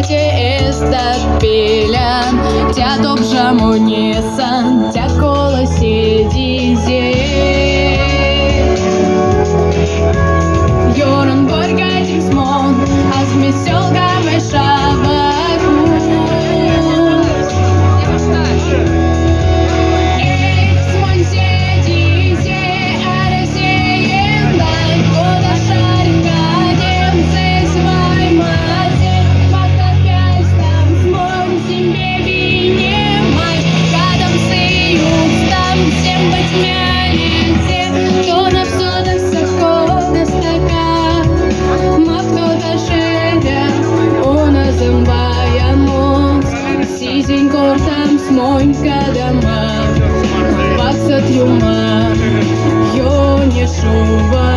este pilem, tea dobrze mu nie san, tea kolo siedzi zie. Jorun borgatim smon, az miselgame šavaku. Smon siedzi zie, are siejendan, koda šarka, demce svai maze, makta pjaistam, smon simbe vinemai, kadam sejut, tam всем быть мянице, то на всюду сакона стака, макто-то шеря, ona zambaya mons, sizin kortam smonka dama, vaksat juma, jo не шува.